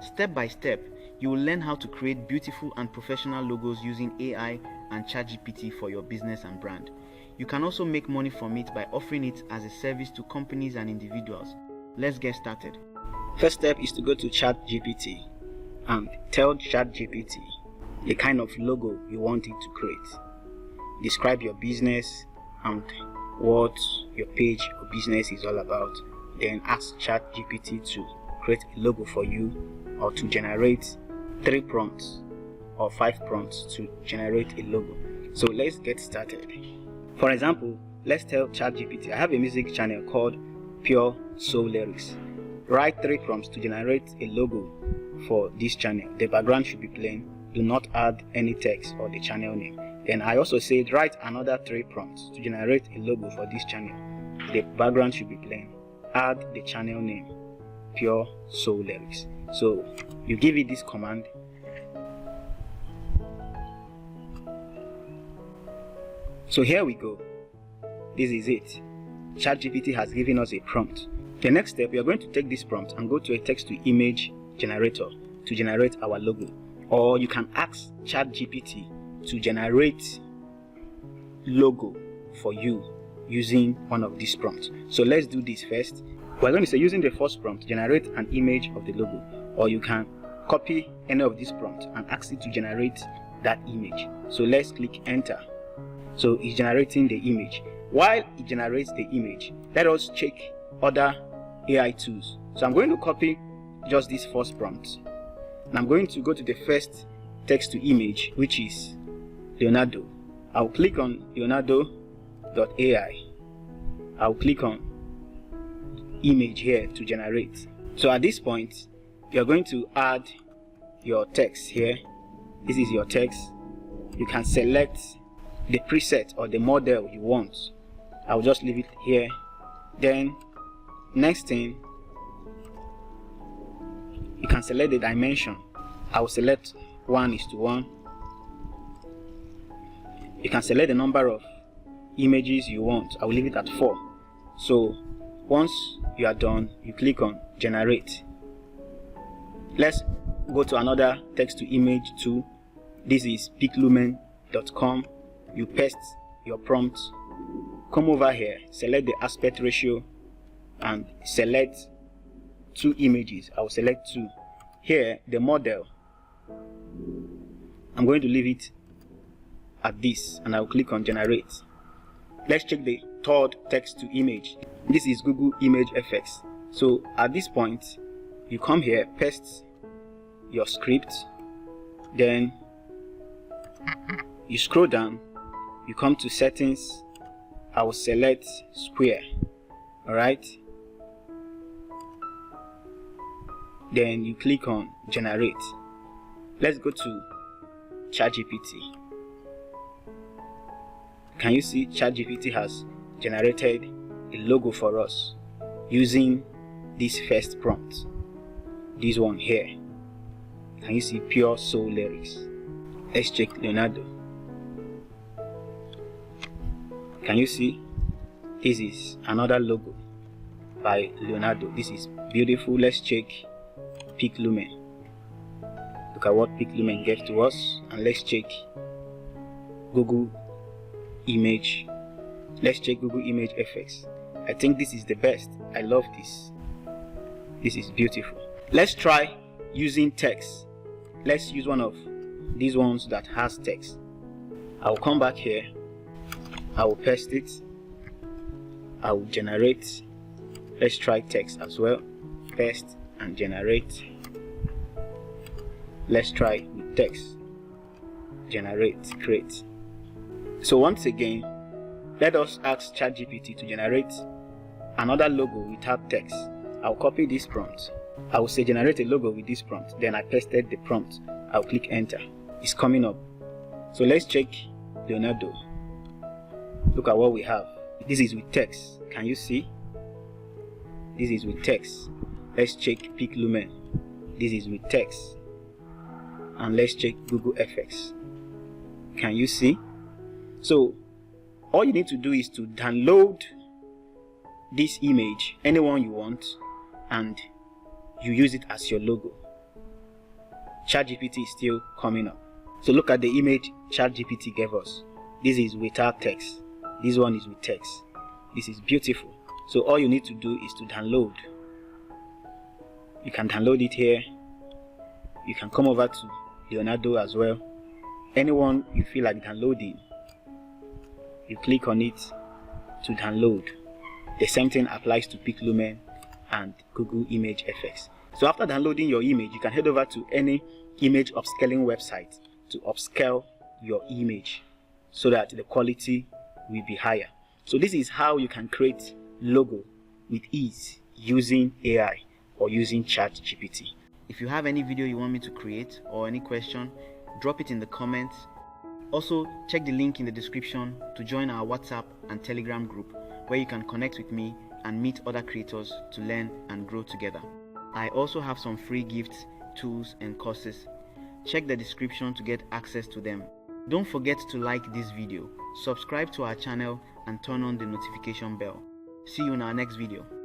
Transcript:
Step by step, you will learn how to create beautiful and professional logos using AI and ChatGPT for your business and brand. You can also make money from it by offering it as a service to companies and individuals. Let's get started. First step is to go to ChatGPT and tell ChatGPT the kind of logo you want it to create. Describe your business and what your page or business is all about. Then ask ChatGPT to create a logo for you, or to generate 3 prompts or 5 prompts to generate a logo. So let's get started. For example, let's tell ChatGPT I have a music channel called Pure Soul Lyrics. Write 3 prompts to generate a logo for this channel. The background should be plain. Do not add any text or the channel name. Then I also said write another 3 prompts to generate a logo for this channel. The background should be plain. Add the channel name, Pure Soul Lyrics. So you give it this command. So here we go. This is it. ChatGPT has given us a prompt. The next step, we are going to take this prompt and go to a text to image generator to generate our logo. Or you can ask ChatGPT to generate logo for you using one of these prompts. So let's do this first. We're going to say using the first prompt, generate an image of the logo. Or you can copy any of these prompts and ask it to generate that image. So let's click enter. So it's generating the image. While it generates the image, let us check other AI tools. So I'm going to copy just this first prompt. And I'm going to go to the first text to image, which is Leonardo. I'll click on Leonardo.ai. I'll click on image here to generate. So at this point, you're going to add your text here. This is your text. You can select the preset or the model you want. I'll just leave it here. Then next thing, you can select the dimension. I'll select 1:1. You can select the number of images you want. I will leave it at 4. So once you are done, you click on generate. Let's go to another text to image tool. This is piclumen.com. You paste your prompt. Come over here, select the aspect ratio and select 2 images. I will select 2. Here, the model, I'm going to leave it at this and I will click on generate. Let's check the third text to image. This is Google Image FX. So at this point, you come here, paste your script, then you scroll down, you come to settings. I will select square. Alright, then you click on generate. Let's go to ChatGPT. Can you see ChatGPT has generated a logo for us using this first prompt, this one here. Can you see Pure Soul Lyrics? Let's check Leonardo. Can you see? This is another logo by Leonardo. This is beautiful. Let's check Peak Lumen. Look at what Peak Lumen gave to us. And let's check Google Image. Let's check Google Image FX. I think this is the best. I love this. This is beautiful. Let's try using text. Let's use one of these ones that has text. I'll come back here. I will paste it. I will generate. Let's try text as well. Paste and generate. Let's try with text. Generate, create. So once again, let us ask ChatGPT to generate another logo without text. I'll copy this prompt. I will say generate a logo with this prompt. Then I pasted the prompt. I'll click enter. It's coming up. So let's check Leonardo. Look at what we have. This is with text. Can you see? This is with text. Let's check Peak Lumen. This is with text. And let's check Google FX. Can you see? So all you need to do is to download this image, anyone you want, and you use it as your logo. ChatGPT is still coming up. So look at the image ChatGPT gave us. This is without text. This one is with text. This is beautiful. So all you need to do is to download. You can download it here. You can come over to Leonardo as well. Anyone you feel like downloading, you click on it to download. The same thing applies to PicLumen and Google Image Effects. So after downloading your image, you can head over to any image upscaling website to upscale your image so that the quality will be higher. So this is how you can create logo with ease using AI or using ChatGPT. If you have any video you want me to create or any question, drop it in the comments. Also, check the link in the description to join our WhatsApp and Telegram group where you can connect with me and meet other creators to learn and grow together. I also have some free gifts, tools and courses. Check the description to get access to them. Don't forget to like this video, subscribe to our channel and turn on the notification bell. See you in our next video.